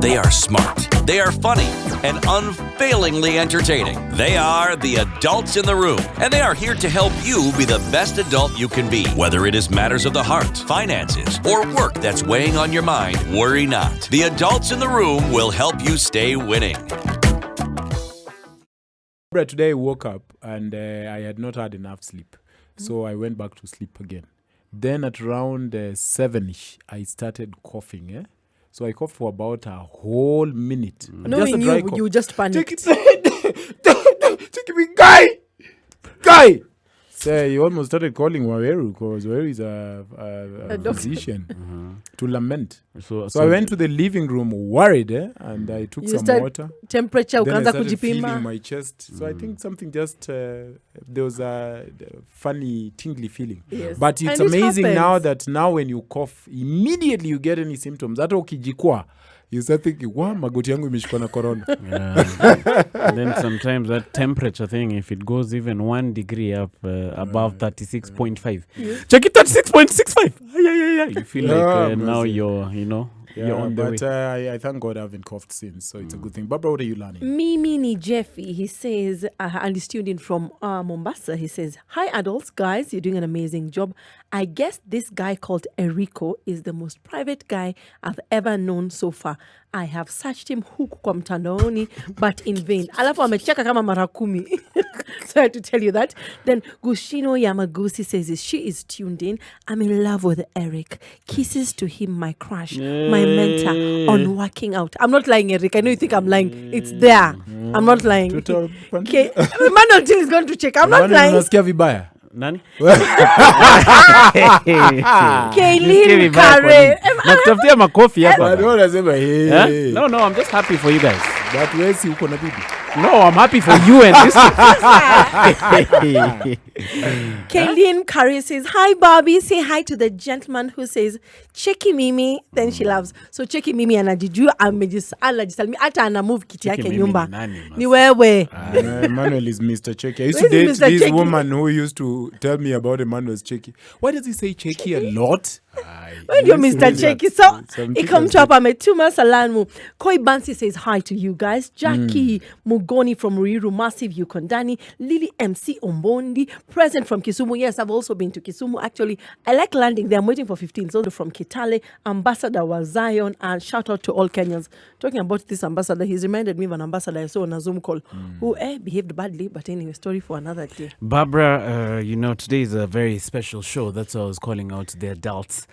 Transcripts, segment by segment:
They are smart, they are funny, and unfailingly entertaining. They are the adults in the room, and they are here to help you be the best adult you can be. Whether it is matters of the heart, finances, or work that's weighing on your mind, worry not. The adults in the room will help you stay winning. Today I woke up and I had not had enough sleep. So I went back to sleep again. Then at around 7ish, I started coughing. So I coughed for about a whole minute. Knowing you just panicked. Take me, guy! So he almost started calling Waweru because Waweru is a physician to lament. So I went to the living room worried and I took some water. Temperature, then I started feeling my chest. So I think something just, there was a funny tingly feeling. Yes. But it's amazing now when you cough, immediately you get any symptoms. Hata ukijikwa, you start thinking, wow, magoti yangu imeshikwa na corona. Then sometimes that temperature thing, if it goes even 1 degree up above 36.5, check it 36.65. You feel like now you're on the way. I thank God I haven't coughed since, so it's a good thing. Barbara, what are you learning? Mimi ni Jeffy, he says, and he's tuned in from Mombasa. He says, hi adults, guys, you're doing an amazing job. I guess this guy called Erico is the most private guy I've ever known so far. I have searched him huku kwa mtandaoni, but in vain. Alafu amecheka kama mara 10. So I had to tell you that. Then Gushino Yamagusi says she is tuned in. I'm in love with Eric. Kisses to him, my crush, my mentor on working out. I'm not lying, Eric. I know you think I'm lying. It's there. I'm not lying. Okay. Manuel Till is going to check. I'm not lying. Unasikia vibaya? Nani? Kaylin Kare. Nakutafutia makofi hapa. No, I'm just happy for you guys. But where is uko na bibi? No, I'm happy for you and this. Kaylin Curry says, hi, Bobby. Say hi to the gentleman who says, Cheki Mimi. Then she loves. So Cheki Mimi anajiju anajisalimi. Ata ana move kiti yake nyumba. Ni wewe. Emmanuel is Mr. Cheki. I used to date this woman who used to tell me about Emmanuel's Cheki. Why does he say Cheki a lot? When you're Mr. Cheki. So, ikom chapa ametuma salamu. Koi Bansi says hi to you guys. Jackie Mugoni from Ruiru, Massive Yukondani, Lily MC Ombondi, present from Kisumu. Yes, I've also been to Kisumu. Actually, I like landing there. I'm waiting for 15. So from Kitale, Ambassador was Zion, and shout out to all Kenyans. Talking about this ambassador, he's reminded me of an ambassador I saw on a Zoom call who behaved badly, but anyway, story for another day. Barbara, today is a very special show. That's why I was calling out the adults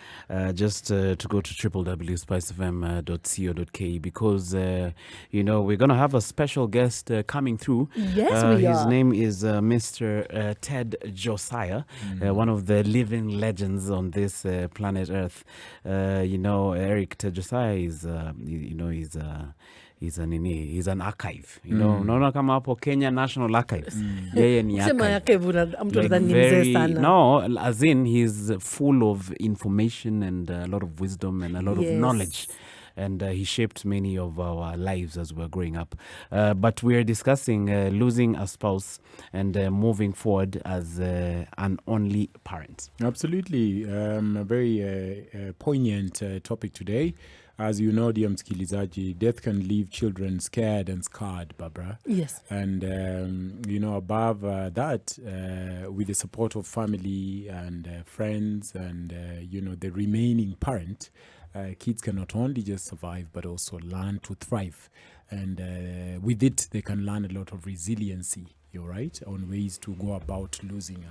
just to go to www.spicefm.co.ke because, we're going to have a special guest coming through. Yes, we are. His name is Mr. Ted Josiah, one of the living legends on this planet Earth. Eric Ted Josiah is, he's an archive. Unaona kama hapo Kenya National Archives. Yeye ni archive. No, as in he's full of information and a lot of wisdom and a lot of knowledge. And he shaped many of our lives as we're growing up. But we're discussing losing a spouse and moving forward as an only parent. Absolutely. A very poignant topic today. As you know, dear msikilizaji, death can leave children scared and scarred, Barbara. Yes. And, above that, with the support of family and friends and, the remaining parent, kids can not only just survive, but also learn to thrive. And with it, they can learn a lot of resiliency, on ways to go about losing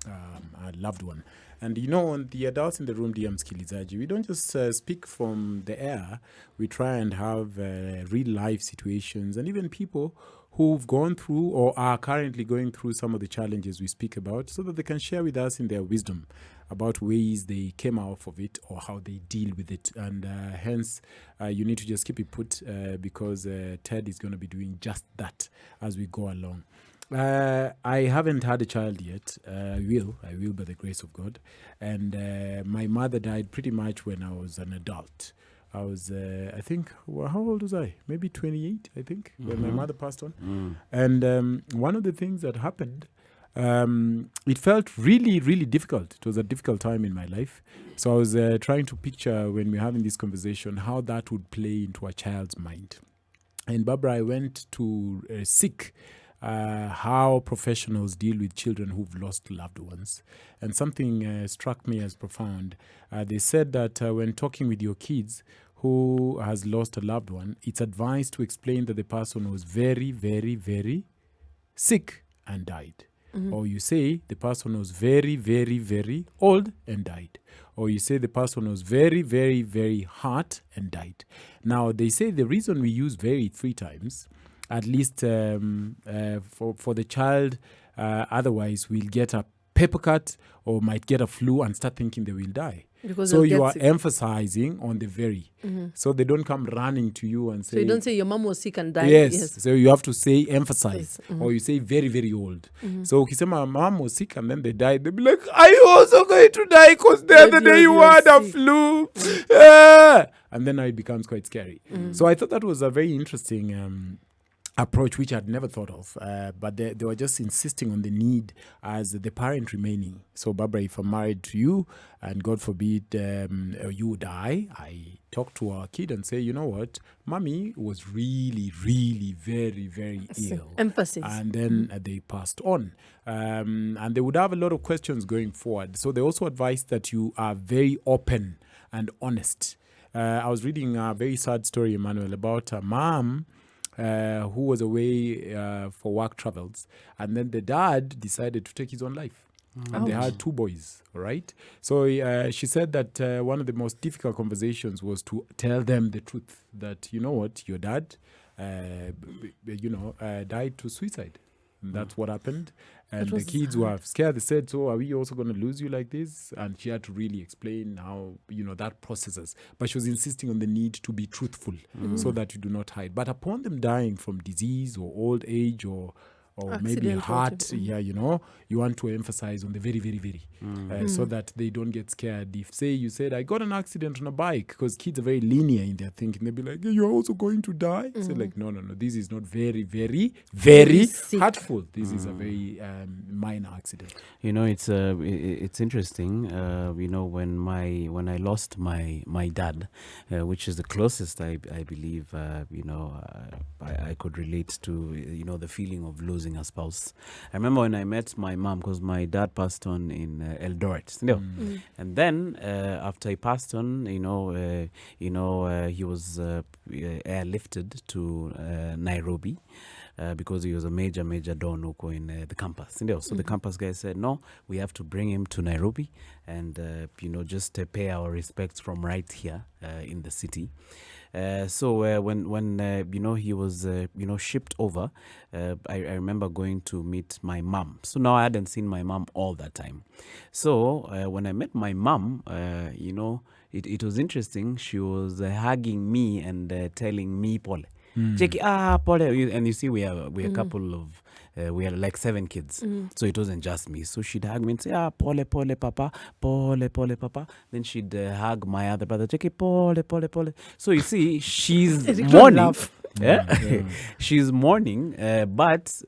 a loved one. And, on the adults in the room, dear msikilizaji, we don't just speak from the air. We try and have real life situations and even people who've gone through or are currently going through some of the challenges we speak about so that they can share with us in their wisdom about ways they came out of it or how they deal with it. And hence, you need to just keep it put because Ted is going to be doing just that as we go along. I haven't had a child yet. I will by the grace of God. And my mother died pretty much when I was an adult. I was, I think, how old was I? Maybe 28, I think, when my mother passed on. And one of the things that happened, it felt really, really difficult. It was a difficult time in my life. So I was trying to picture when we're having this conversation, how that would play into a child's mind. And Barbara, I went to seek how professionals deal with children who've lost loved ones. And something struck me as profound. They said that when talking with your kids who has lost a loved one, it's advised to explain that the person was very, very, very sick and died. Or you say the person was very, very, very old and died. Or you say the person was very, very, very hurt and died. Now, they say the reason we use very 3 times, at least for the child, otherwise we'll get a paper cut or might get a flu and start thinking they will die. Because so you are emphasizing on the very. So they don't come running to you and say... So you don't say your mom was sick and died. Yes. So you have to say emphasize. Or you say very, very old. So ukisema mom was sick and then they died, they'll be like, are you also going to die because the other day you had a flu? And then it becomes quite scary. So I thought that was a very interesting... approach which I'd never thought of, but they were just insisting on the need as the parent remaining. So Barbara, if I'm married to you and God forbid you die, I talk to our kid and say, you know what, mommy was really, really very, very ill. Emphasis. And then they passed on. And they would have a lot of questions going forward. So they also advised that you are very open and honest. I was reading a very sad story, Emmanuel, about a mom who was away for work travels. And then the dad decided to take his own life. And they had 2 boys, right? So she said that one of the most difficult conversations was to tell them the truth. That, you know what, your dad, died to suicide. And that's what happened. And the kids were scared. They said, so are we also going to lose you like this? And she had to really explain how, that processes. But she was insisting on the need to be truthful so that you do not hide. But upon them dying from disease or old age or maybe heart, you want to emphasize on the very, very, very, so that they don't get scared. If, say, you said, I got an accident on a bike, because kids are very linear in their thinking. They'll be like, hey, you're also going to die? Say like, no, this is not very, very, very hurtful. This is a very minor accident. It's interesting. When I lost my dad, which is the closest I believe, I could relate to, the feeling of losing a spouse. I remember when I met my mom, because my dad passed on in Eldoret, and then after he passed on, he was airlifted to Nairobi. Because he was a major don huko in the campus. So the campus guy said, no, we have to bring him to Nairobi and, just pay our respects from right here in the city. So when he was, shipped over, I remember going to meet my mom. So now I hadn't seen my mom all that time. So when I met my mom, it was interesting. She was hugging me and telling me, Pole. Pole. And you see, we are a couple of, we are like 7 kids. So it wasn't just me. So she'd hug me and say, Pole, papa, Pole, papa. Then she'd hug my other brother, Pole. So you see, she's mourning. She's mourning, but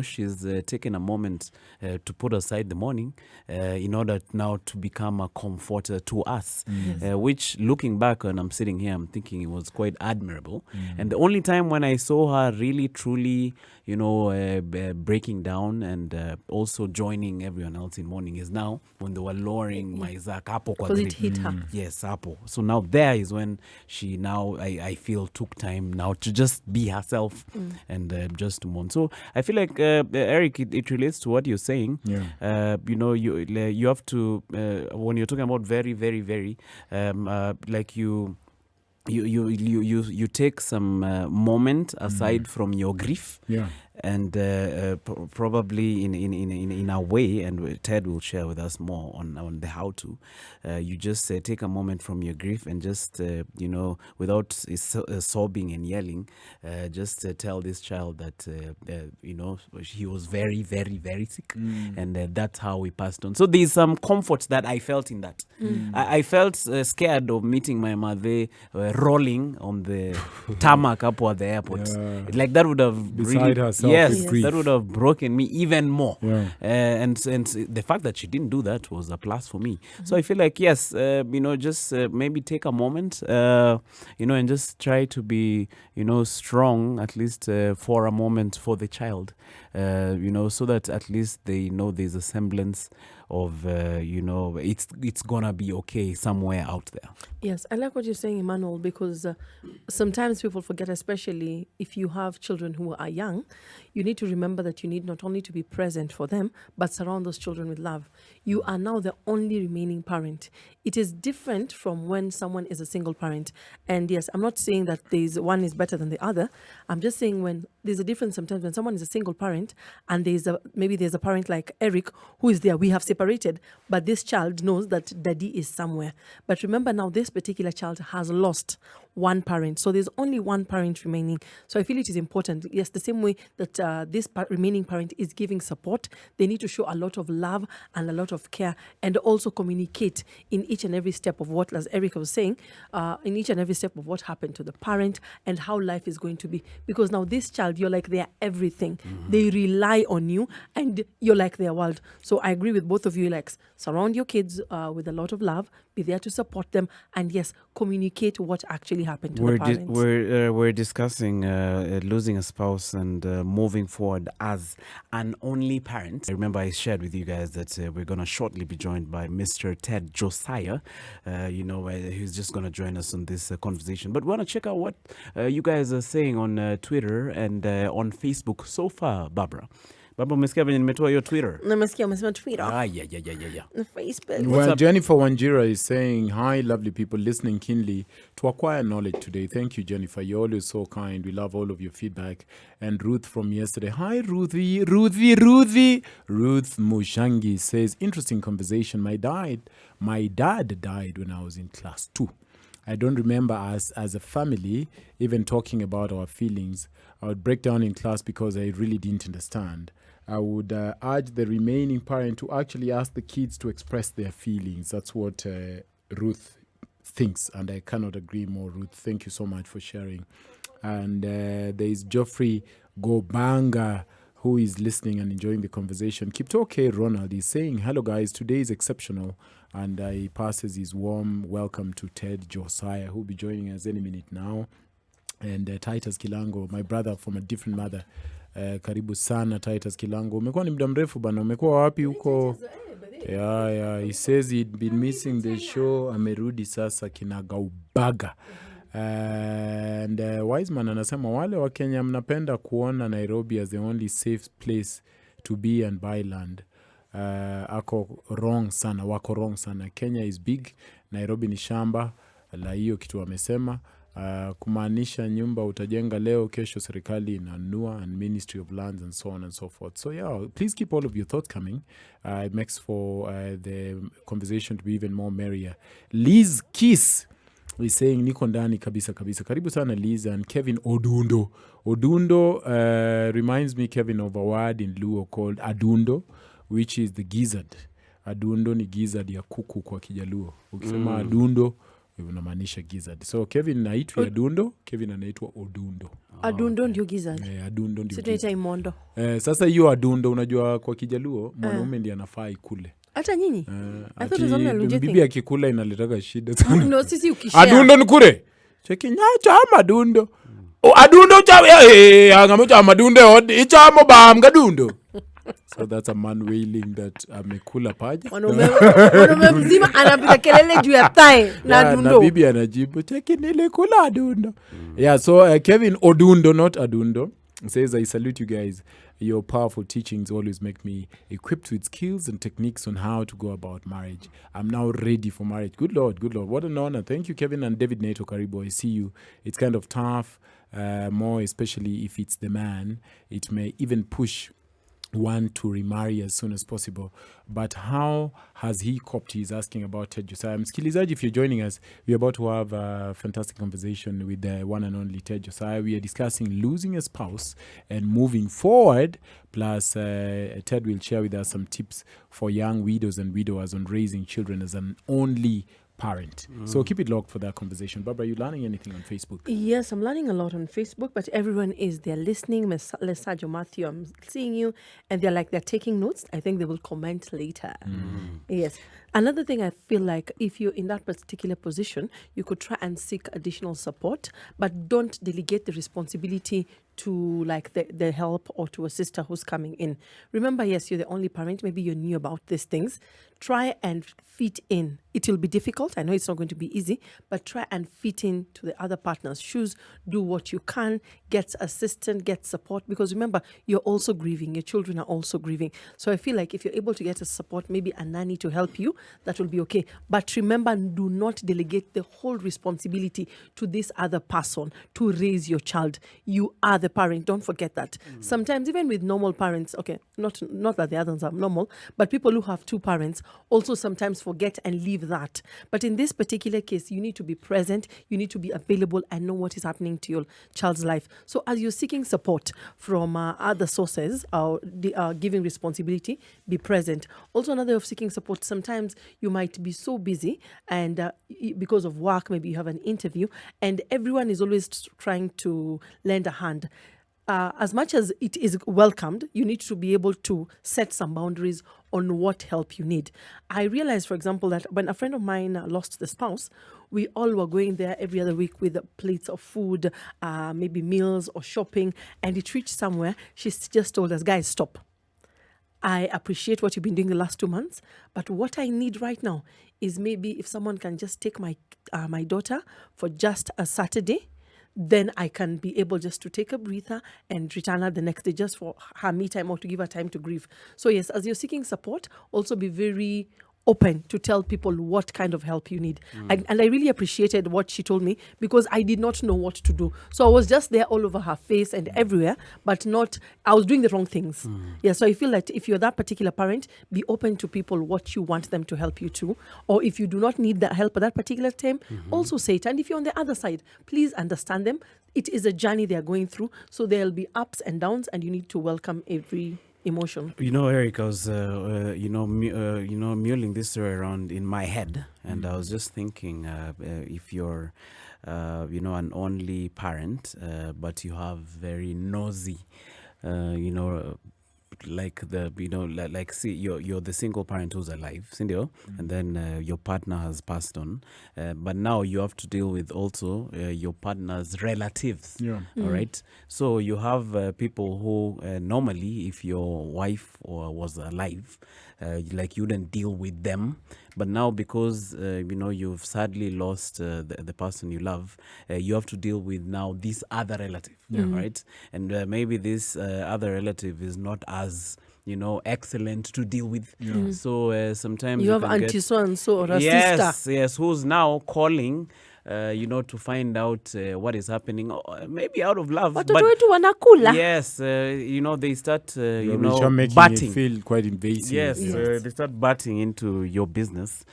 she's taken a moment to put aside the mourning in order now to become a comforter to us, which, looking back when I'm sitting here, I'm thinking it was quite admirable. And the only time when I saw her really truly breaking down and also joining everyone else in mourning is now when they were lowering my Zach hapo kwa because it hit her. Yes, hapo. So now there is when she now I feel took time now to just be herself and just to mourn. So I feel like Eric, it relates to what you're saying. You have to when you're talking about very, very, very like you take some moment aside from your grief. And probably in a way, and Ted will share with us more on the how to, you just take a moment from your grief and just, without sobbing and yelling, just tell this child that, he was very, very, very sick. And that's how we passed on. So there's some comfort that I felt in that. I felt scared of meeting my mother rolling on the tarmac up at the airport. Like that would have beside herself. herself Yes, with grief. that would have broken me even more. Yeah. And the fact that she didn't do that was a plus for me. So I feel like, yes, just maybe take a moment, and just try to be, strong, at least for a moment for the child, so that at least they know there's a semblance of, it's gonna be okay somewhere out there. Yes, I like what you're saying, Emmanuel, because sometimes people forget, especially if you have children who are young, you need to remember that you need not only to be present for them, but surround those children with love. You are now the only remaining parent. It is different from when someone is a single parent. And yes, I'm not saying that one is better than the other. I'm just saying when there's a difference sometimes when someone is a single parent and maybe there's a parent like Eric who is there. We have separated, but this child knows that daddy is somewhere. But remember now, this particular child has lost one parent. So there's only one parent remaining. So I feel it is important. Yes, the same way that this remaining parent is giving support, they need to show a lot of love and a lot of care and also communicate in each and every step of what, as Eric was saying, in each and every step of what happened to the parent and how life is going to be. Because now this child, you're like their everything. Mm-hmm. They rely on you and you're like their world. So I agree with both of you, like surround your kids with a lot of love, be there to support them, and yes, communicate what actually happened to the parents. We're discussing losing a spouse and moving forward as an only parent. I remember I shared with you guys that we're going to shortly be joined by Mr. Ted Josiah. He's just going to join us on this conversation. But we want to check out what you guys are saying on Twitter and on Facebook so far, Barbara. Baba, umesikia venye nimetoa hiyo Twitter? Nimesikia umesema Twitter. Yeah. Facebook. Well, Jennifer Wanjira is saying, hi, lovely people listening keenly to acquire knowledge today. Thank you, Jennifer. You're always so kind. We love all of your feedback. And Ruth from yesterday. Hi, Ruthie. Ruth Mushangi says, interesting conversation. My dad died when I was in class 2. I don't remember us as a family even talking about our feelings. I would break down in class because I really didn't understand. I would urge the remaining parent to actually ask the kids to express their feelings. That's what Ruth thinks, and I cannot agree more, Ruth. Thank you so much for sharing. And there is Geoffrey Gobanga, who is listening and enjoying the conversation. Kiptoke Ronald is saying, hello guys, today is exceptional. And he passes his warm welcome to Ted Josiah, who will be joining us any minute now. And Titus Kilango, my brother from a different mother. Karibu sana Titus Kilango. Umekuwa ni muda mrefu bana, umekuwa wapi huko? Yeah, he says he'd been missing the show. Amerudi sasa kinagaubaga. And Wiseman anasema wale wa Kenya mnapenda kuona Nairobi as the only safe place to be and buy land. Wako wrong sana. Kenya is big, Nairobi ni shamba la hiyo kitu wamesema. Kumaanisha nyumba utajenga leo, kesho serikali inanunua, and Ministry of Lands and so on and so forth. So yeah, please keep all of your thoughts coming. It makes for the conversation to be even more merrier. Liz Kiss is saying niko ndani kabisa. Karibu sana Liz. And Kevin Odundo reminds me, Kevin, of a word in Luo called adundo, which is the gizzard. Adundo ni gizzard ya kuku kwa Kijaluo. Ukisema adundo unamaanisha gizzard. So Kevin naitwa adundo, Kevin anaitwa odundo. Adundo ndio gizzard. Adundo ndio. Sitaita imondo. Sasa hiyo adundo unajua kwa Kijaluo mwanaume ndiye anafaa ikule. Hata nyinyi? I thought it was only a legit thing. Bibi akikula inaletaka shida sana. No, sisi ukishare. Adundo nikure. Cheki nyacha adundo. Adundo cha madundo ichamo bam gadundo. So that's a man wailing that amekula paja. Mwanaume mzima anapiga kelele juu ya thigh na adundo. Na bibi anajibu cheki nilikula adundo. Yeah, so Kevin Odundo, not adundo, says, I salute you guys. Your powerful teachings always make me equipped with skills and techniques on how to go about marriage. I'm now ready for marriage. Good Lord. What an honor. Thank you, Kevin. And David Nato Karibo, I see you. It's kind of tough, more especially if it's the man. It may even push one to remarry as soon as possible. But how has he coped? He's asking about Ted Josiah. Msikilizaji, if you're joining us, we're about to have a fantastic conversation with the one and only Ted Josiah. We are discussing losing a spouse and moving forward. Plus, Ted will share with us some tips for young widows and widowers on raising children as an only parent. So keep it locked for that conversation. Barbara, are you learning anything on Facebook? Yes, I'm learning a lot on Facebook, but everyone is there listening. Lesajo Matthew, I'm seeing you, and they're taking notes. I think they will comment later. Yes. Another thing I feel like if you're in that particular position, you could try and seek additional support, but don't delegate the responsibility to like the help or to a sister who's coming in. Remember, yes, you're the only parent. Maybe you're new about these things. Try and fit in. It will be difficult. I know it's not going to be easy, but try and fit in to the other partner's shoes. Do what you can. Get assistance, get support. Because remember, you're also grieving. Your children are also grieving. So I feel like if you're able to get a support, maybe a nanny to help you, that will be okay. But remember, do not delegate the whole responsibility to this other person to raise your child. You are the parent. Don't forget that. Sometimes even with normal parents, okay, not that the others are normal, but people who have two parents also sometimes forget and leave that. But in this particular case, you need to be present, you need to be available and know what is happening to your child's life. So as you're seeking support from other sources or giving responsibility, be present. Also another way of seeking support, sometimes you might be so busy and because of work, maybe you have an interview and everyone is always trying to lend a hand. As much as it is welcomed, you need to be able to set some boundaries on what help you need. I realized, for example, that when a friend of mine lost the spouse, we all were going there every other week with plates of food, maybe meals or shopping, and it reached somewhere. She just told us, guys, stop. I appreciate what you've been doing the last 2 months, but what I need right now is maybe if someone can just take my daughter for just a Saturday, then I can be able just to take a breather and return her the next day just for her me time or to give her time to grieve. So yes, as you're seeking support, also be very open to tell people what kind of help you need. And I really appreciated what she told me because I did not know what to do. So I was just there all over her face and everywhere, but I was doing the wrong things. Yeah, so I feel that if you're that particular parent, be open to people what you want them to help you to. Or if you do not need that help at that particular time, also say it. And if you're on the other side, please understand them. It is a journey they're going through. So there'll be ups and downs and you need to welcome every emotion. Eric, I was, mulling this story around in my head, and I was just thinking, if you're, an only parent, but you have very nosy, see, you're the single parent who's alive, Cindy, and then your partner has passed on, but now you have to deal with also your partner's relatives. All right, so you have people who normally, if your wife was alive, you wouldn't deal with them, but now because you've sadly lost the person you love, you have to deal with now this other relative, right? And maybe this other relative is not as excellent to deal with. So sometimes you have auntie so and so or a sister. Yes, who's now calling to find out what is happening, maybe out of love. But yes, they start, making butting. It feel quite invasive. Yes, they start butting into your business.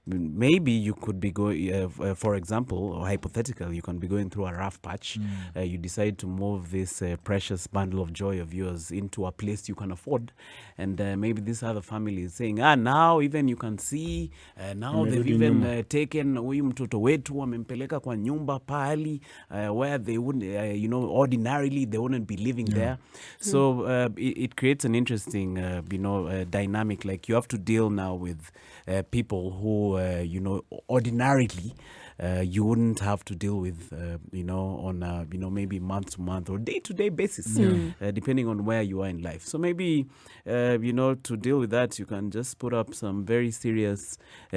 Maybe you could be going, for example, or hypothetical, you can be going through a rough patch. You decide to move this precious bundle of joy of yours into a place you can afford. And maybe this other family is saying, now even you can see, now they've even taken huyu mtoto wetu wamempeleka kwa nyumba pali, where they wouldn't, ordinarily they wouldn't be living there. So it creates an interesting, dynamic. Like you have to deal now with people who, ordinarily you wouldn't have to deal with, on a, maybe month-to-month or day-to-day basis, depending on where you are in life. So maybe, to deal with that, you can just put up some very serious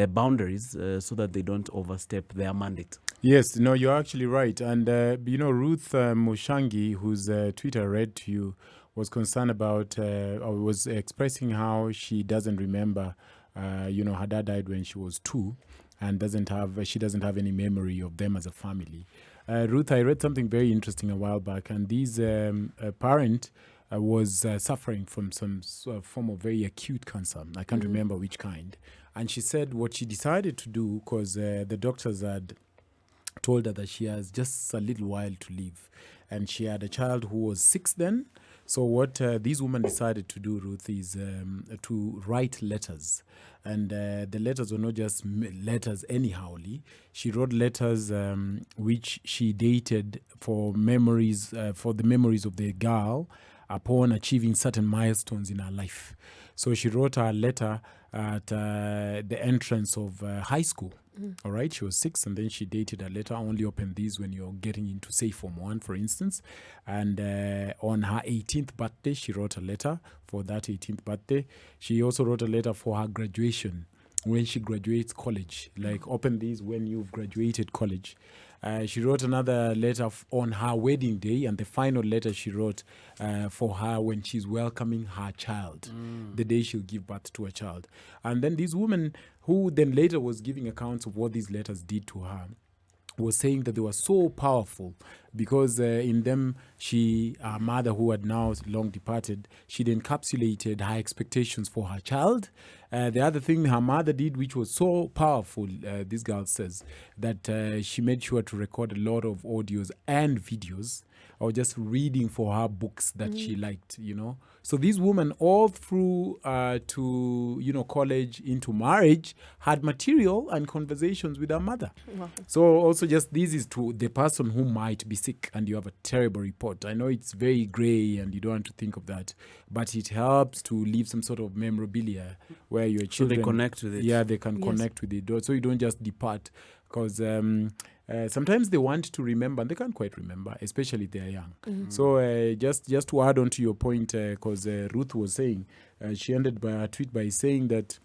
boundaries so that they don't overstep their mandate. Yes, no, you're actually right. And, Ruth Mushangi, whose Twitter I read to you, was concerned about, or was expressing how she doesn't remember her dad died when she was 2 and she doesn't have any memory of them as a family. Ruth, I read something very interesting a while back, and this parent was suffering from some form of very acute cancer. I can't remember which kind. And she said what she decided to do, because the doctors had told her that she has just a little while to live. And she had a child who was 6 then. So what this woman decided to do, Ruth, is to write letters. And the letters were not just letters anyhowly. She wrote letters which she dated for memories, for the memories of the girl upon achieving certain milestones in her life. So she wrote a letter at the entrance of high school. All right, she was 6, and then she dated a letter. Only open these when you're getting into, say, Form 1, for instance. And on her 18th birthday, she wrote a letter for that 18th birthday. She also wrote a letter for her graduation, when she graduates college. Like, open these when you've graduated college. She wrote another letter on her wedding day, and the final letter she wrote for her when she's welcoming her child, the day she'll give birth to a child. And then this woman, who then later was giving accounts of what these letters did to her, was saying that they were so powerful because in them, her mother, who had now long departed, she'd encapsulated her expectations for her child. The other thing her mother did, which was so powerful, this girl says, that she made sure to record a lot of audios and videos, or just reading for her books that she liked, So this woman, all through to, college, into marriage, had material and conversations with her mother. Wow. So also just this is to the person who might be sick and you have a terrible report. I know it's very gray and you don't want to think of that, but it helps to leave some sort of memorabilia where your children... So they connect with it. Yeah, they can connect with it. So you don't just depart, because... sometimes they want to remember and they can't quite remember, especially if they are young. So just to add on to your point, because Ruth was saying, she ended by her tweet by saying that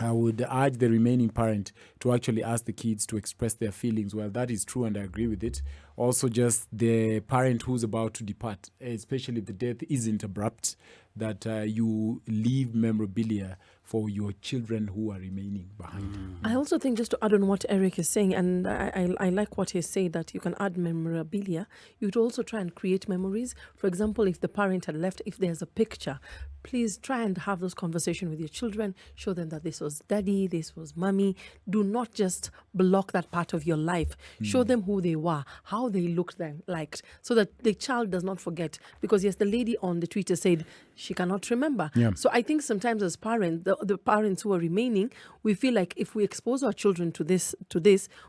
I would urge the remaining parent to actually ask the kids to express their feelings. Well, that is true, and I agree with it. Also, just the parent who's about to depart, especially if the death isn't abrupt, that you leave memorabilia for your children who are remaining behind. I also think, just to add on what Eric is saying, and I like what he said, that you can add memorabilia. You'd also try and create memories. For example, if the parent had left, if there's a picture, please try and have those conversations with your children. Show them that this was daddy, this was mommy. Do not just block that part of your life. Show them who they were, how they looked then, like, so that the child does not forget. Because yes, the lady on the Twitter said she cannot remember. Yeah. So I think sometimes as parents, the parents who are remaining, we feel like if we expose our children to this,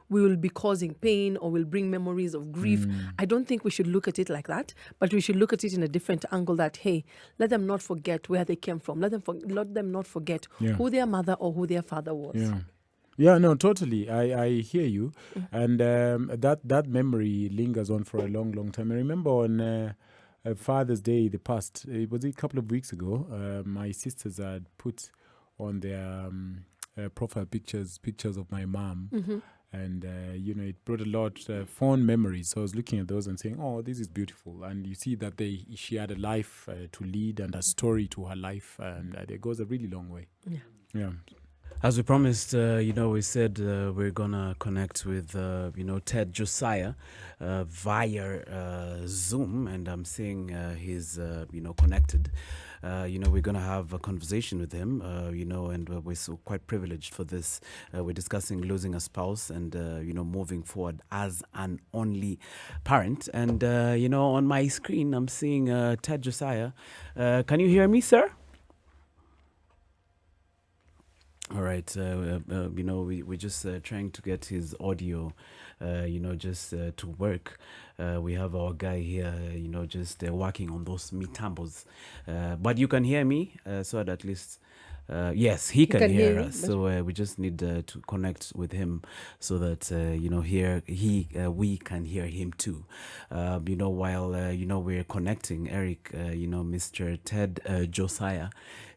we will be causing pain or will bring memories of grief. I don't think we should look at it like that, but we should look at it in a different angle, that, hey, let them not forget where they came from. Let them not forget who their mother or who their father was. Yeah, no, totally. I hear you. And that memory lingers on for a long, long time. I remember on Father's Day, it was a couple of weeks ago, my sisters had put on their profile pictures of my mom. And, it brought a lot of fond memories. So I was looking at those and saying, oh, this is beautiful. And you see that she had a life to lead and a story to her life. And it goes a really long way. Yeah. As we promised, we said we're going to connect with, Ted Josiah via Zoom. And I'm seeing he's, connected. We're going to have a conversation with him, and we're so quite privileged for this. We're discussing losing a spouse and, moving forward as an only parent. And, on my screen, I'm seeing Ted Josiah. Can you hear me, sir? All right. We're just trying to get his audio, to work. We have our guy here, just working on those mitambos. But you can hear me, so that at least... yes, he can hear us. So we just need to connect with him so that we can hear him too. While we're connecting, Eric, Mr. Ted Josiah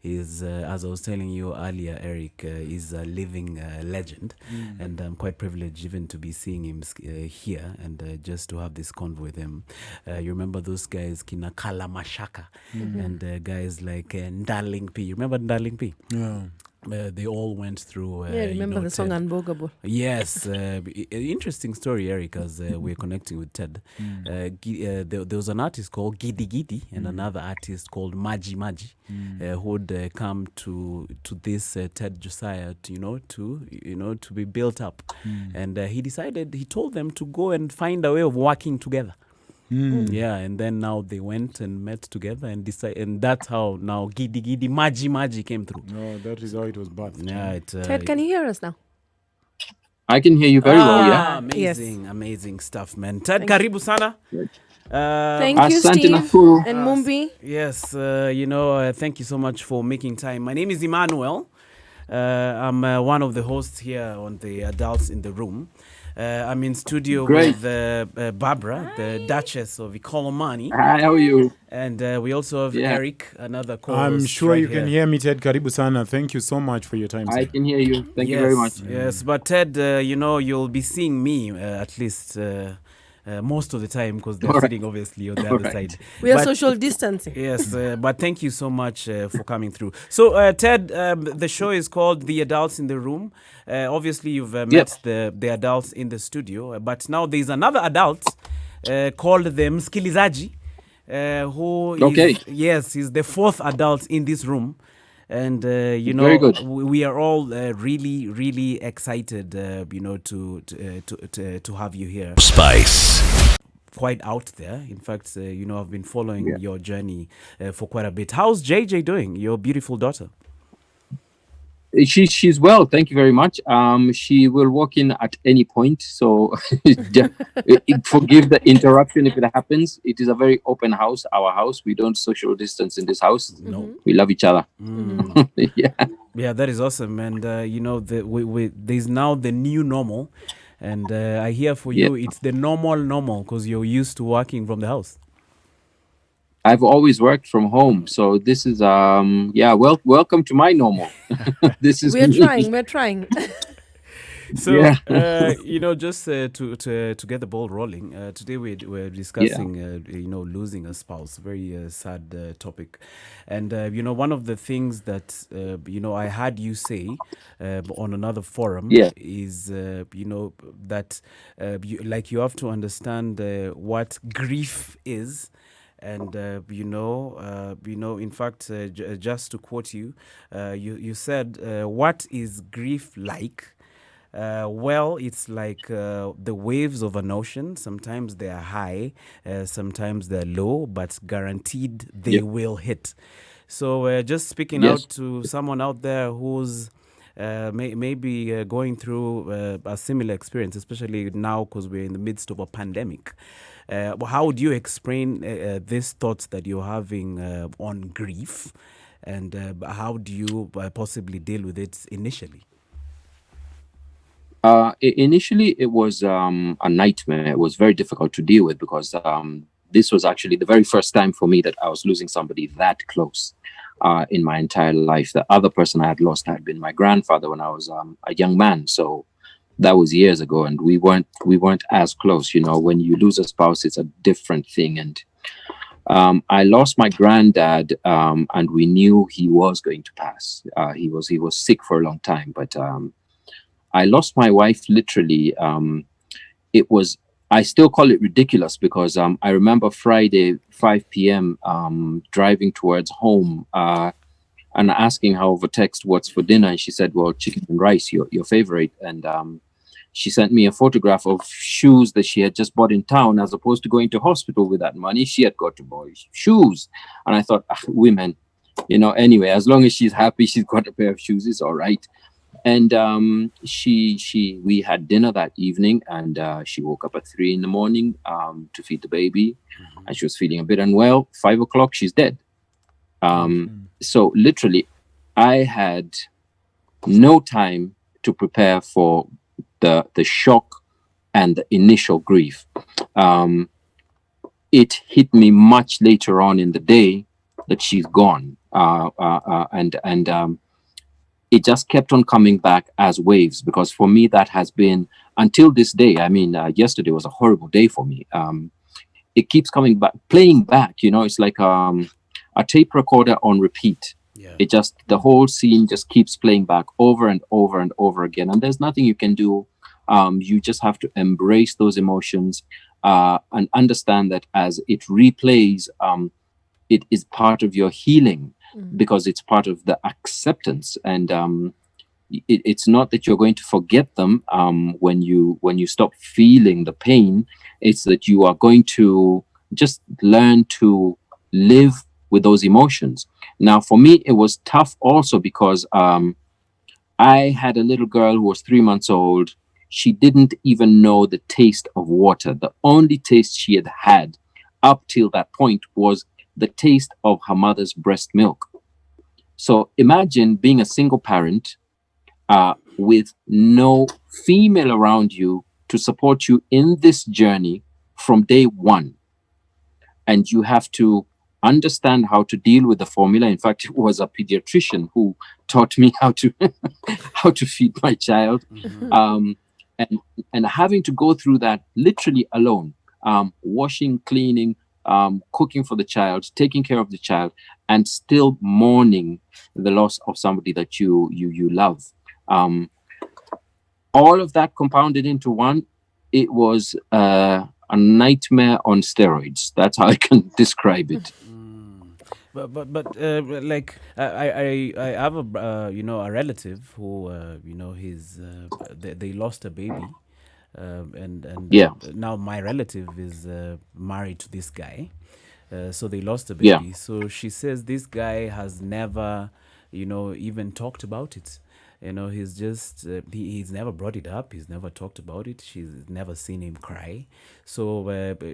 is, as I was telling you earlier, Eric is a living legend, and I'm quite privileged even to be seeing him here and just to have this convo with him. You remember those guys, Kina Kala Mashaka, and guys like Ndarling P. You remember Ndarling P? Yeah. They all went through... remember the song Unbogable? Yes. Interesting story, Eric, as we're connecting with Ted. There was an artist called Gidi Gidi and another artist called Maji Maji who would come to this Ted Josiah, to be built up. And he told them to go and find a way of working together. Yeah, and then now they went and met together and decided, and that's how now Gidi Gidi Maji came through. No, that is how it was birthed. Yeah, Ted, can you hear us now? I can hear you very well, yeah. Amazing stuff, man. Ted, karibu sana. Thank you, Asante Steve Nakuru. and Mumbi. Yes, thank you so much for making time. My name is Emmanuel. I'm one of the hosts here on the Adults in the Room. I'm in studio Great. with Barbara, the Duchess of Ikolomani. Hi, how are you? And we also have Eric, another co-host. I'm sure right you can hear me, Ted. Karibu sana. Thank you so much for your time, I sir. can hear you. Thank you very much. Yes, but Ted, you'll be seeing me at least most of the time because they're sitting obviously on the other side. We are But- social distancing. Yes, but thank you so much for coming through. So, Ted, the show is called The Adults in the Room. Obviously, you've met the adults in the studio, but now there's another adult called the Mskilizaji, who is, he's the fourth adult in this room. And, Very good. we are all really, really excited, to have you here. Spice. Quite out there. In fact, I've been following your journey for quite a bit. How's JJ doing, your beautiful daughter? She's well, thank you very much. She will walk in at any point, so forgive the interruption if it happens. It is a very open house, our house. We don't social distance in this house. No. We love each other. Yeah, that is awesome. And, there's now the new normal. And I hear for you, it's the normal because you're used to working from the house. I've always worked from home, so this is welcome to my normal. This is We're trying. So, just to get the ball rolling, today we're discussing, losing a spouse, very sad topic. And, one of the things that, I had you say on another forum is, that you have to understand what grief is. And, in fact, just to quote you, you said, what is grief like? Well, it's like the waves of an ocean. Sometimes they are high, sometimes they're low, but guaranteed they will hit. So just speaking out to someone out there who's maybe going through a similar experience, especially now because we're in the midst of a pandemic. How would you explain these thoughts that you're having on grief, and how do you possibly deal with it initially? Initially, it was a nightmare. It was very difficult to deal with because this was actually the very first time for me that I was losing somebody that close in my entire life. The other person I had lost had been my grandfather when I was a young man. So that was years ago, and we weren't as close. When you lose a spouse, it's a different thing. And I lost my granddad, and we knew he was going to pass. He was sick for a long time, but I lost my wife literally. I still call it ridiculous because I remember Friday, 5 p.m., driving towards home and asking her over text what's for dinner. And she said, well, chicken and rice, your favorite. And she sent me a photograph of shoes that she had just bought in town. As opposed to going to hospital with that money, she had got to buy shoes. And I thought, women, anyway, as long as she's happy, she's got a pair of shoes, it's all right. And we had dinner that evening, and she woke up at 3 a.m. To feed the baby, and she was feeling a bit unwell. 5 o'clock, she's dead. So literally, I had no time to prepare for the shock and the initial grief. It hit me much later on in the day that she's gone, and it just kept on coming back as waves, because for me that has been until this day. I mean, yesterday was a horrible day for me. It keeps coming back, playing back. It's like a tape recorder on repeat. It just, the whole scene just keeps playing back over and over and over again, and there's nothing you can do. You just have to embrace those emotions and understand that as it replays, it is part of your healing, because it's part of the acceptance. And it's not that you're going to forget them when you stop feeling the pain. It's that you are going to just learn to live with those emotions. Now, for me, it was tough also because I had a little girl who was 3 months old. She didn't even know the taste of water. The only taste she had had up till that point was the taste of her mother's breast milk. So imagine being a single parent with no female around you to support you in this journey from day one. And you have to understand how to deal with the formula. In fact, it was a pediatrician who taught me how to how to feed my child. And having to go through that literally alone, washing, cleaning, cooking for the child, taking care of the child, and still mourning the loss of somebody that you love. All of that compounded into one. It was a nightmare on steroids. That's how I can describe it. But like I have a a relative who his they lost a baby, and Yeah. now my relative is married to this guy, so they lost a baby. Yeah. So she says this guy has never even talked about it. He's just he's never brought it up. He's never talked about it. She's never seen him cry. So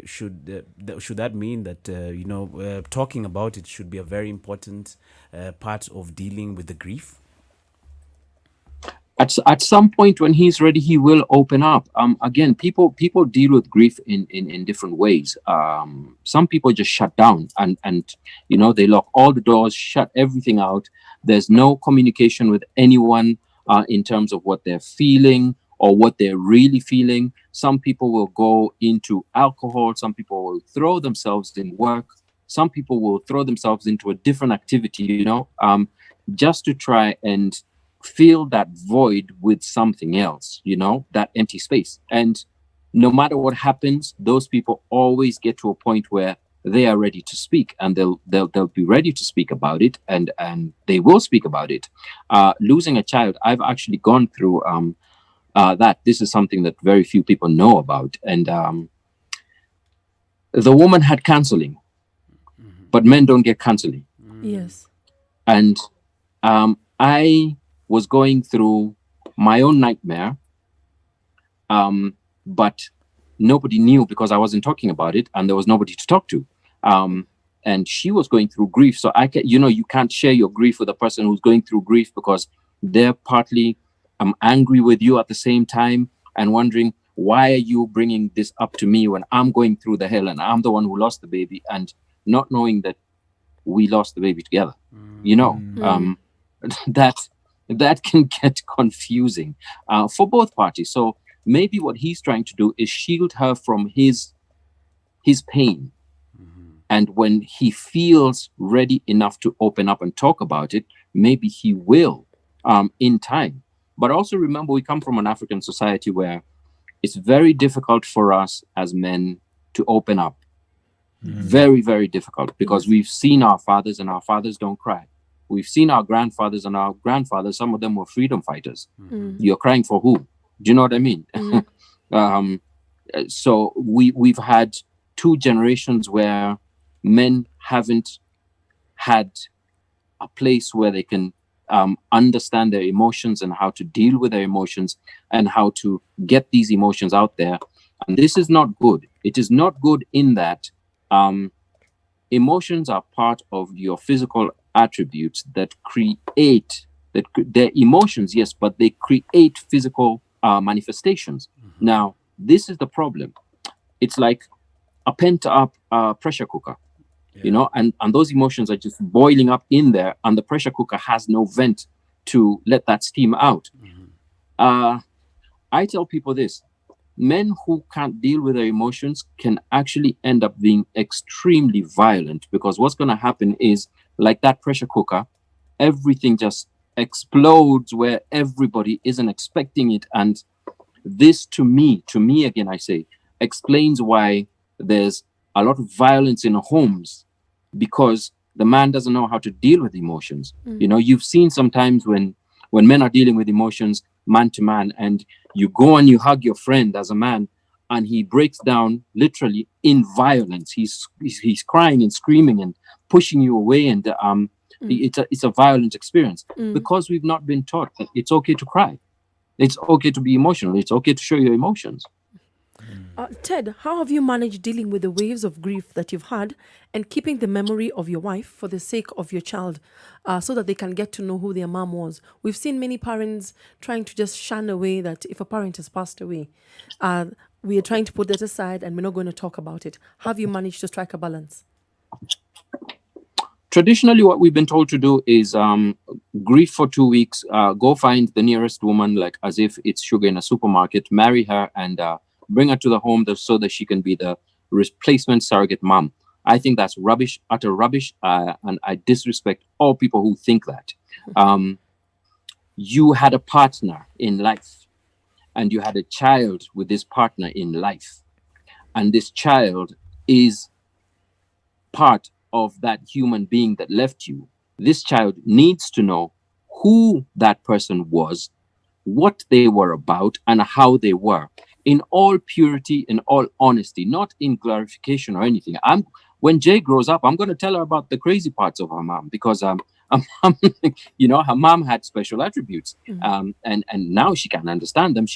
should that mean that talking about it should be a very important part of dealing with the grief? At some point when he's ready, he will open up. Again, people deal with grief in different ways. Some people just shut down and they lock all the doors, shut everything out. There's no communication with anyone in terms of what they're feeling or what they're really feeling. Some people will go into alcohol. Some people will throw themselves in work. Some people will throw themselves into a different activity, just to try and fill that void with something else, that empty space. And no matter what happens, those people always get to a point where they are ready to speak, and they'll be ready to speak about it, and they will speak about it. Losing a child, I've actually gone through that. This is something that very few people know about. And the woman had counseling, but men don't get counseling. Yes. And I was going through my own nightmare, but nobody knew because I wasn't talking about it, and there was nobody to talk to. And she was going through grief. So you can't share your grief with a person who's going through grief because they're partly angry with you at the same time and wondering, why are you bringing this up to me when I'm going through the hell and I'm the one who lost the baby, and not knowing that we lost the baby together. That can get confusing for both parties. So maybe what he's trying to do is shield her from his pain. And when he feels ready enough to open up and talk about it, maybe he will in time. But also remember, we come from an African society where it's very difficult for us as men to open up. Very, very difficult, because we've seen our fathers, and our fathers don't cry. We've seen our grandfathers, and our grandfathers, some of them were freedom fighters. You're crying for who? Do you know what I mean? So we've had two generations where men haven't had a place where they can understand their emotions and how to deal with their emotions and how to get these emotions out there. And this is not good. It is not good in that emotions are part of your physical attributes that create they're emotions, yes, but they create physical manifestations. Now, this is the problem. It's like a pent up pressure cooker, and those emotions are just boiling up in there, and the pressure cooker has no vent to let that steam out. I tell people this: men who can't deal with their emotions can actually end up being extremely violent, because what's going to happen is, like that pressure cooker, everything just explodes where everybody isn't expecting it. And this, to me again, I say, explains why there's a lot of violence in homes, because the man doesn't know how to deal with emotions. You've seen sometimes when men are dealing with emotions man to man, and you go and you hug your friend as a man, and he breaks down literally in violence. He's crying and screaming and pushing you away, and it's a violent experience because we've not been taught that it's okay to cry, it's okay to be emotional, it's okay to show your emotions. Ted, how have you managed dealing with the waves of grief that you've had and keeping the memory of your wife for the sake of your child, so that they can get to know who their mom was? We've seen many parents trying to just shun away that if a parent has passed away, we are trying to put that aside and we're not going to talk about it. How have you managed to strike a balance? Traditionally, what we've been told to do is grieve for 2 weeks, go find the nearest woman, like as if it's sugar in a supermarket, marry her, and bring her to the home so that she can be the replacement surrogate mom. I think that's rubbish, utter rubbish, and I disrespect all people who think that. You had a partner in life, and you had a child with this partner in life, and this child is part of that human being that left you. This child needs to know who that person was, what they were about, and how they were, in all purity, in all honesty, not in glorification or anything. When Jay grows up, I'm going to tell her about the crazy parts of her mom, because you know, her mom had special attributes, and now she can understand them.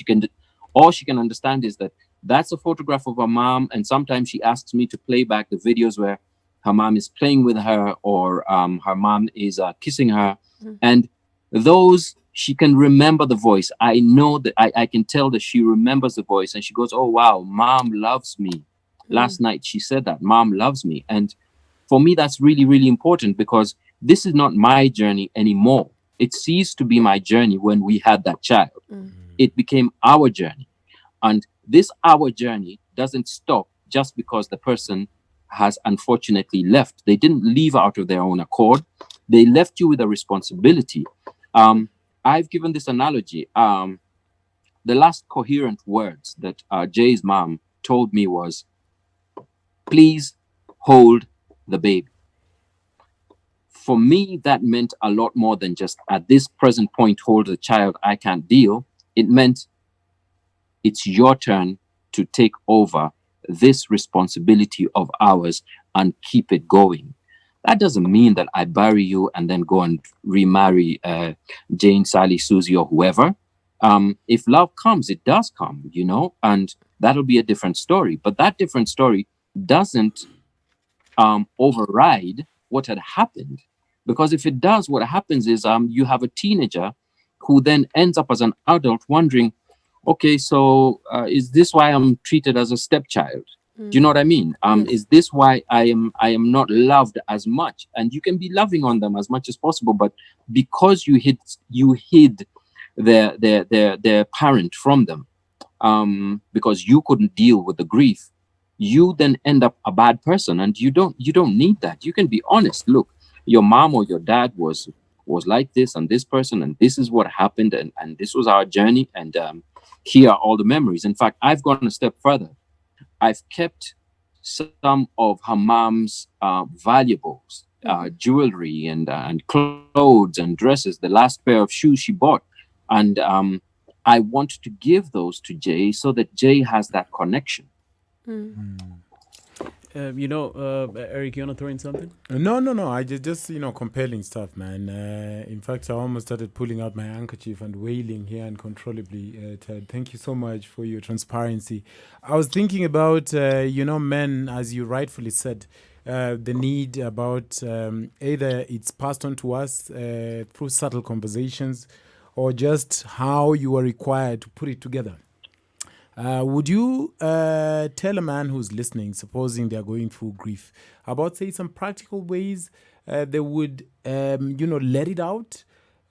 All she can understand is that that's a photograph of her mom, and sometimes she asks me to play back the videos where her mom is playing with her, or her mom is kissing her, and those, she can remember the voice. I know that I can tell that she remembers the voice, and she goes, "Oh wow, mom loves me." Last night she said that, "Mom loves me." And for me, that's really, really important, because this is not my journey anymore. It ceased to be my journey when we had that child. It became our journey. And this our journey doesn't stop just because the person has unfortunately left. They didn't leave out of their own accord. They left you with a responsibility. I've given this analogy. The last coherent words that Jay's mom told me was, "Please hold the baby." For me, that meant a lot more than just at this present point, hold the child, I can't deal. It meant it's your turn to take over this responsibility of ours and keep it going. That doesn't mean that I bury you and then go and remarry Jane, Sally, Susie, or whoever. If love comes, it does come, you know, and that'll be a different story. But that different story doesn't override what had happened. Because if it does, what happens is you have a teenager who then ends up as an adult wondering, okay, so is this why I'm treated as a stepchild? Do you know what I mean? Is this why I am not loved as much? And you can be loving on them as much as possible, but because you hid their parent from them, because you couldn't deal with the grief, you then end up a bad person, and you don't need that. You can be honest. Look, your mom or your dad was like this, and this person, and this is what happened, and this was our journey, and here are all the memories. In fact, I've gone a step further. I've kept some of her mom's valuables, jewelry and clothes and dresses, the last pair of shoes she bought. And I want to give those to Jay so that Jay has that connection. Eric, you want to throw in something? No. I just compelling stuff, man. In fact, I almost started pulling out my handkerchief and wailing here uncontrollably. Ted, thank you so much for your transparency. I was thinking about, men, as you rightfully said, the need about either it's passed on to us through subtle conversations, or just how you are required to put it together. Would you tell a man who's listening, supposing they're going through grief, about, say, some practical ways they would, let it out?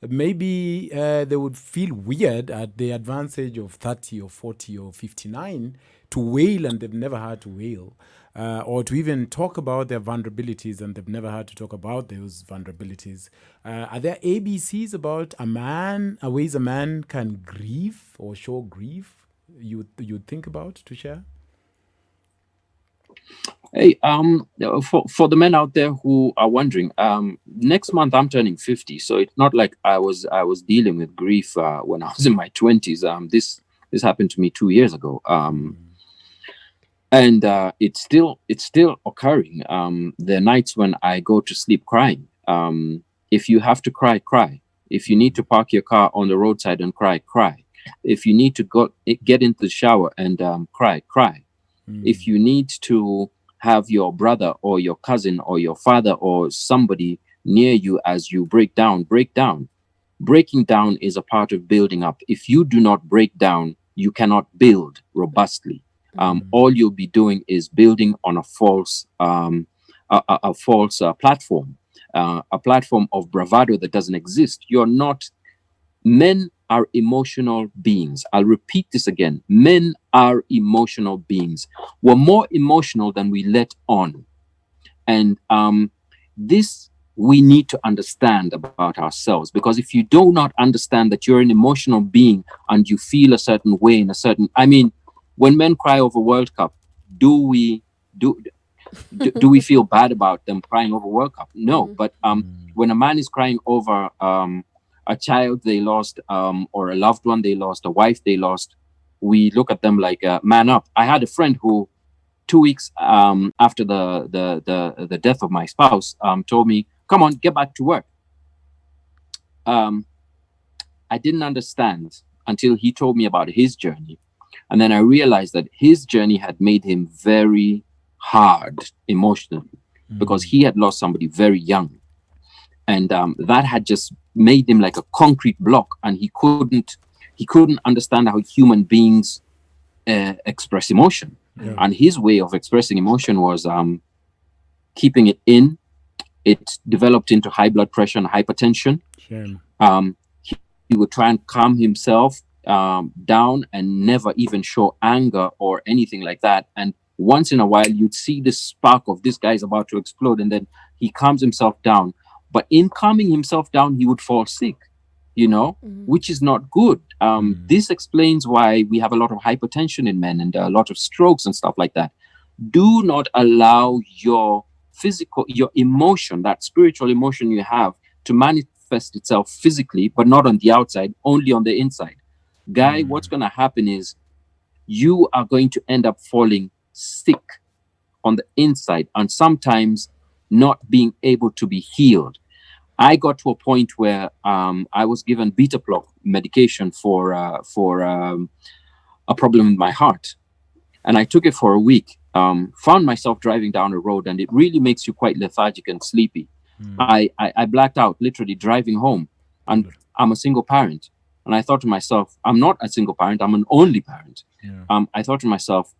Maybe they would feel weird at the advanced age of 30 or 40 or 59 to wail, and they've never had to wail, or to even talk about their vulnerabilities, and they've never had to talk about those vulnerabilities. Are there ABCs about ways a man can grieve or show grief? You'd think about to share? Hey, for the men out there who are wondering, next month I'm turning 50, so it's not like I was dealing with grief when I was in my 20s. This happened to me 2 years ago. And it's still occurring. There are nights when I go to sleep crying. If you have to cry, cry. If you need to park your car on the roadside and cry, cry. If you need to get into the shower and cry, cry. If you need to have your brother or your cousin or your father or somebody near you as you break down, break down. Breaking down is a part of building up. If you do not break down, you cannot build robustly. All you'll be doing is building on a false platform, a platform of bravado that doesn't exist. You're not. Men are emotional beings. I'll repeat this again. Men are emotional beings. We're more emotional than we let on. And this we need to understand about ourselves, because if you do not understand that you're an emotional being and you feel a certain way in a certain, I mean, when men cry over World Cup, do we feel bad about them crying over World Cup? No. But when a man is crying over a child they lost, or a loved one they lost, a wife they lost, we look at them like, man up. I had a friend who 2 weeks after the death of my spouse told me, come on, get back to work. I didn't understand until he told me about his journey. And then I realized that his journey had made him very hard emotionally, because he had lost somebody very young. And that had just made him like a concrete block. And he couldn't understand how human beings express emotion. Yeah. And his way of expressing emotion was keeping it in. It developed into high blood pressure and hypertension. Shame. He would try and calm himself down and never even show anger or anything like that. And once in a while, you'd see this spark of this guy's about to explode, and then he calms himself down. But in calming himself down, he would fall sick, which is not good. This explains why we have a lot of hypertension in men and a lot of strokes and stuff like that. Do not allow your emotion, that spiritual emotion you have, to manifest itself physically, but not on the outside, only on the inside. Guy, what's going to happen is you are going to end up falling sick on the inside and sometimes not being able to be healed. I got to a point where I was given beta block medication for a problem in my heart. And I took it for a week, found myself driving down a road, and it really makes you quite lethargic and sleepy. I blacked out, literally driving home. And I'm a single parent. And I thought to myself, I'm not a single parent, I'm an only parent. Yeah. I thought to myself,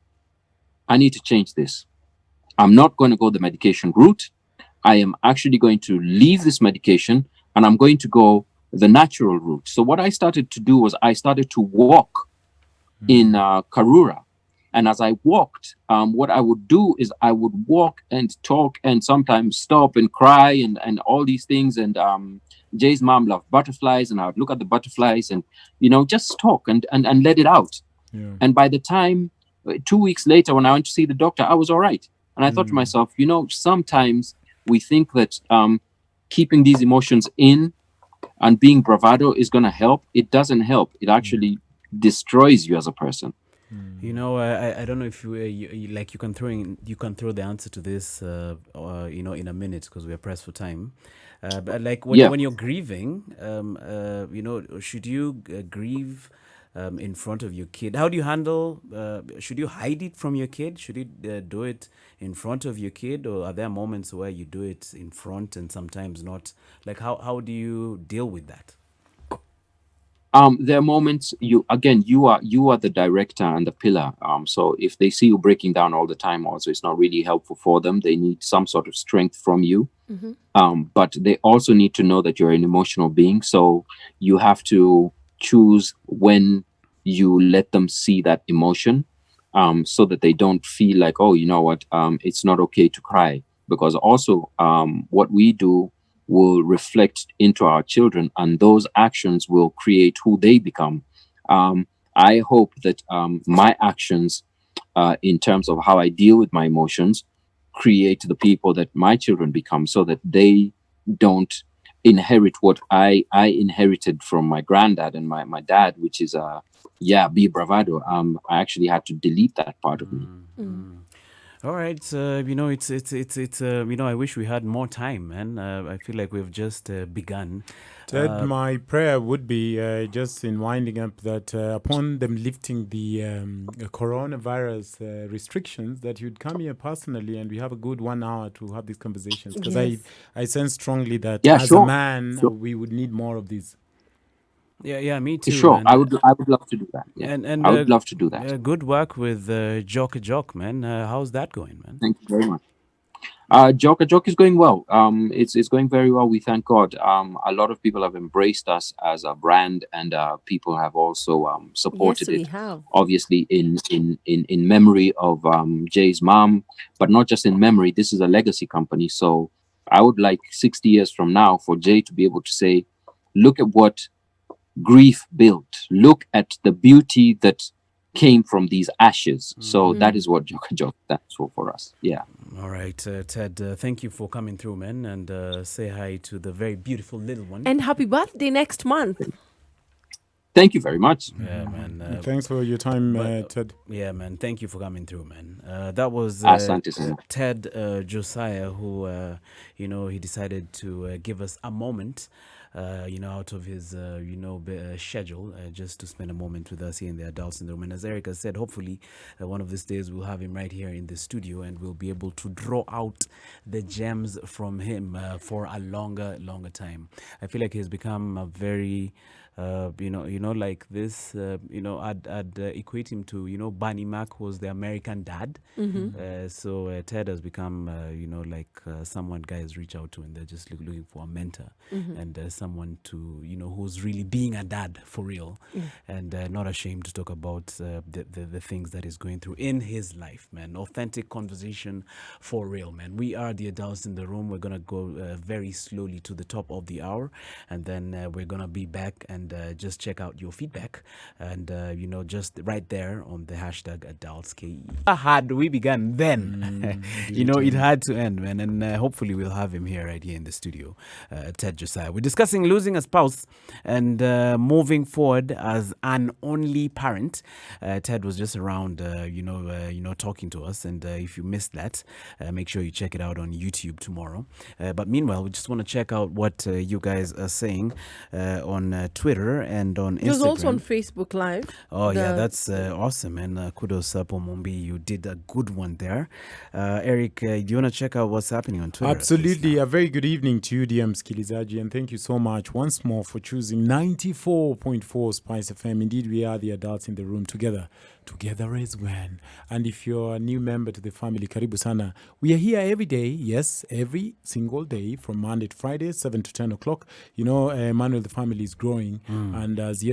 I need to change this. I'm not going to go the medication route. I am actually going to leave this medication and I'm going to go the natural route. So what I started to do was I started to walk in Karura. And as I walked, what I would do is I would walk and talk and sometimes stop and cry and all these things. And Jay's mom loved butterflies, and I would look at the butterflies and, just talk and let it out. Yeah. And by the time 2 weeks later, when I went to see the doctor, I was all right. And I thought to myself, sometimes we think that keeping these emotions in and being bravado is going to help. It doesn't help. It actually destroys you as a person. I don't know if you can throw the answer to this, in a minute, because we are pressed for time. But like when you're grieving, should you grieve in front of your kid? How do you handle? Should you hide it from your kid? Should you do it in front of your kid, or are there moments where you do it in front and sometimes not? Like how do you deal with that? There are moments you are the director and the pillar. So if they see you breaking down all the time, also it's not really helpful for them. They need some sort of strength from you. Mm-hmm. But they also need to know that you're an emotional being. So you have to choose when you let them see that emotion, so that they don't feel like, oh, you know what, it's not okay to cry. Because also what we do will reflect into our children, and those actions will create who they become. I hope that my actions, in terms of how I deal with my emotions, create the people that my children become, so that they don't inherit what I inherited from my granddad and my dad, which is be bravado. I actually had to delete that part of me. All right, it's I wish we had more time, man. I feel like we've just begun. Ted, my prayer would be just in winding up that upon them lifting the coronavirus restrictions, that you'd come here personally and we have a good 1 hour to have these conversations. Because I sense strongly that as a man, we would need more of these. Yeah, me too. Sure, man. I would love to do that. Yeah. And I would love to do that. Good work with Jock, man. How's that going, man? Thank you very much. Jock is going well. It's going very well. We thank God. A lot of people have embraced us as a brand, and people have also supported it. Obviously, in memory of Jay's mom, but not just in memory. This is a legacy company, so I would like 60 years from now for Jay to be able to say, "Look at what grief built. Look at the beauty that came from these ashes." So that is what Jock stands for us. Yeah. All right, Ted, thank you for coming through, man, and say hi to the very beautiful little one. And happy birthday next month. Thank you very much. Yeah, man. Thanks for your time, Ted. Yeah, man. Thank you for coming through, man. That was Ted Josiah, who, he decided to give us a moment, out of his, schedule, just to spend a moment with us here in the Adults in the Room. And as Erica said, hopefully one of these days we'll have him right here in the studio and we'll be able to draw out the gems from him for a longer time. I feel like he's become a very... like this, I'd equate him to, Barney Mac was the American dad. So Ted has become, someone guys reach out to and they're just looking for a mentor and someone to, who's really being a dad for real and not ashamed to talk about the things that he's going through in his life, man. Authentic conversation for real, man. We are the Adults in the Room. We're going to go very slowly to the top of the hour and then we're going to be back and just check out your feedback and just right there on the hashtag AdultsKE. Had we begun then, it had to end, man, and hopefully we'll have him here right here in the studio, Ted Josiah. We're discussing losing a spouse and moving forward as an only parent. Ted was just around, talking to us, and if you missed that, make sure you check it out on YouTube tomorrow. But meanwhile, we just want to check out what you guys are saying on Twitter and on Instagram. It was also on Facebook Live. Oh, yeah, that's awesome. And kudos, Mombi. You did a good one there. Eric, do you want to check out what's happening on Twitter? Absolutely. A very good evening to you, DM Skilizaji, and thank you so much once more for choosing 94.4 Spice FM. Indeed, we are the Adults in the Room together as one. And if you're a new member to the family, karibu sana. We are here every day, yes, every single day from Monday to Friday, 7 to 10 o'clock. Emmanuel, the family is growing. And as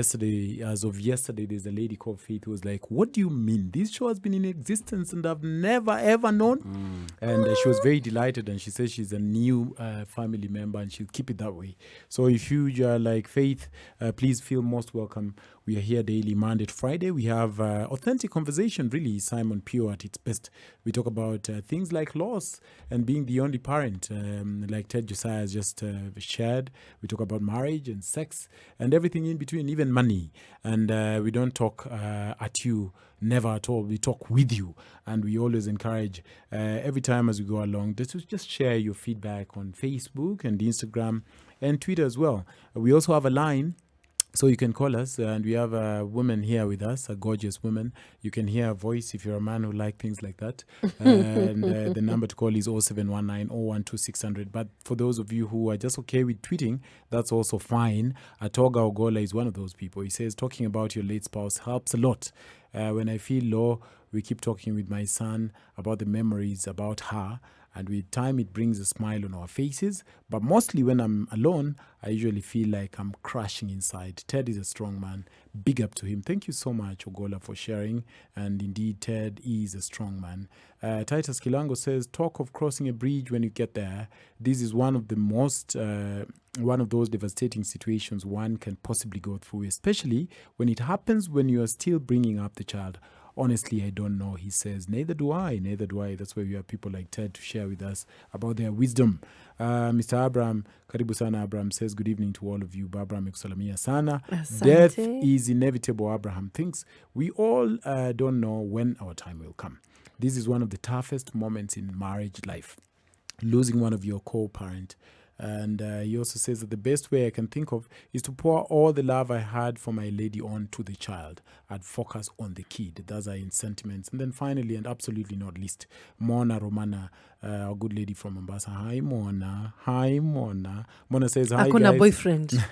of yesterday, there's a lady called Faith who was like, "What do you mean? This show has been in existence and I've never ever known." And she was very delighted, and she says she's a new family member and she'll keep it that way. So if you are like Faith, please feel most welcome. We are here daily, Monday to Friday. We have authentic conversation, really, Simon Pure at its best. We talk about things like loss and being the only parent, like Ted Josiah has just shared. We talk about marriage and sex and everything in between, even money. And we don't talk at you, never at all. We talk with you. And we always encourage every time as we go along to just share your feedback on Facebook and Instagram and Twitter as well. We also have a line. So you can call us, and we have a woman here with us, a gorgeous woman. You can hear her voice if you're a man who likes things like that. And the number to call is 0719 012 600. But for those of you who are just okay with tweeting, that's also fine. Atoga Ogola is one of those people. He says, talking about your late spouse helps a lot. When I feel low, we keep talking with my son about the memories about her. And with time, it brings a smile on our faces. But mostly when I'm alone, I usually feel like I'm crashing inside. Ted is a strong man. Big up to him. Thank you so much, Ogola, for sharing. And indeed, Ted is a strong man. Titus Kilango says, talk of crossing a bridge when you get there. This is one of those devastating situations one can possibly go through, especially when it happens when you are still bringing up the child. Honestly, I don't know. He says, neither do I. That's why we have people like Ted to share with us about their wisdom. Mr. Abraham, karibu sana Abraham, says good evening to all of you. Barbara amekusalamia sana. Asante. Death is inevitable, Abraham thinks. We all don't know when our time will come. This is one of the toughest moments in marriage life, losing one of your co-parent. And he also says that the best way I can think of is to pour all the love I had for my lady on to the child. I'd focus on the kid. Those are in sentiments. And then finally, and absolutely not least, Mona Romana, a good lady from Mombasa. Hi, Mona. Mona says, hi, Akuna guys. boyfriend.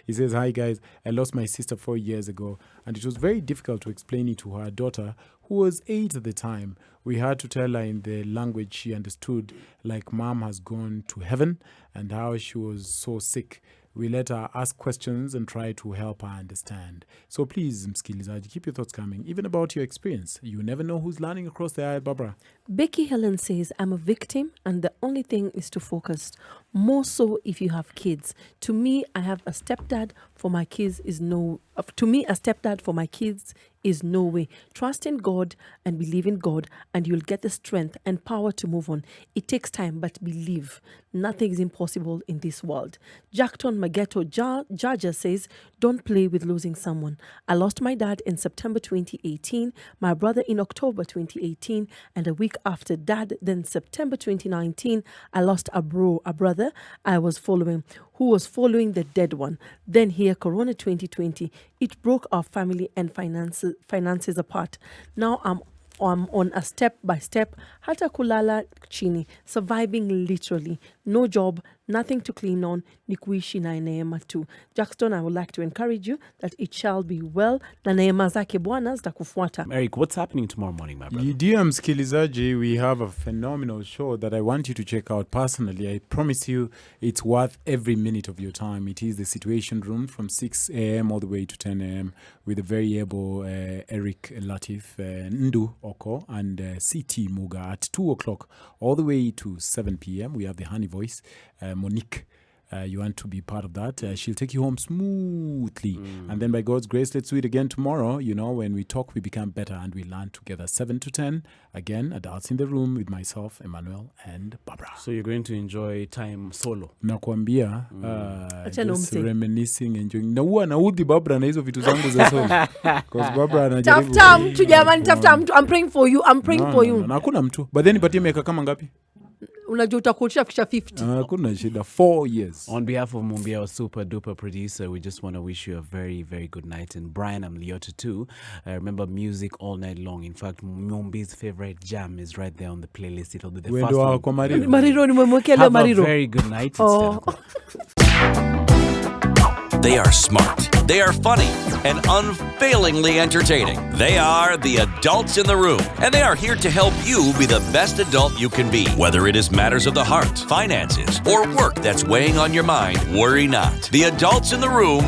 He says, hi, guys. I lost my sister 4 years ago, and it was very difficult to explain it to her daughter, who was 8 at the time. We had to tell her in the language she understood, like mom has gone to heaven and how she was so sick. We let her ask questions and try to help her understand. So please, msikilizaji, keep your thoughts coming, even about your experience. You never know who's learning across the aisle, Barbara. Becky Helen says, I'm a victim and the only thing is to focus. More so if you have kids. To me, I have a stepdad for my kids is no... To me, a stepdad for my kids is no way. Trust in God and believe in God and you'll get the strength and power to move on. It takes time, but believe. Nothing is impossible in this world. Jackton Mageto Jaja says, don't play with losing someone. I lost my dad in September 2018, my brother in October 2018, and a week after dad, then September 2019, I lost a brother I was following, who was following the dead one. Then here, Corona 2020, it broke our family and finances apart. Now I'm on a step-by-step, hata kulala chini, surviving literally. No job, nothing to clean on, ni kuishi na neema tu. Jackson, I would like to encourage you that it shall be well, na neema zake Bwana zitakufuata. Eric, what's happening tomorrow morning, my brother? Dear msikilizaji, we have a phenomenal show that I want you to check out personally. I promise you it's worth every minute of your time. It is the Situation Room from 6 a.m. all the way to 10 a.m. with the very able Eric Latif, Ndu Oko, and CT Muga at 2 o'clock all the way to 7 p.m. We have the Honey Voice, Monique. You want to be part of that. She'll take you home smoothly. And then by God's grace, let's do it again tomorrow. You know, when we talk, we become better and we learn together. 7 to 10. Again, Adults in the Room with myself, Emmanuel, and Barbara. So you're going to enjoy time solo. Nakwambia, just reminiscing, enjoying. Na huwa naudhi Barbara na hizo vitu zangu za solo. Because Barbara anajaribu. Tafuta mtu jamani, tafuta mtu. I'm praying for you. I'm praying for you. Na hakuna mtu. But then nipatie miaka kama ngapi? Unajua utakutisha fikisha 50. Kuna shida 4 years. On behalf of Mumbia, our super duper producer, we just want to wish you a very, very good night. And Brian, I'm Leota too. Remember music all night long. In fact, Mumbi's favorite jam is right there on the playlist. It'll be the first one. Mariro nimemwekea leo Mariro. Have a very good night. It's 10 o'clock. They are smart, they are funny, and unfailingly entertaining. They are the adults in the room, and they are here to help you be the best adult you can be. Whether it is matters of the heart, finances, or work that's weighing on your mind, worry not. The adults in the room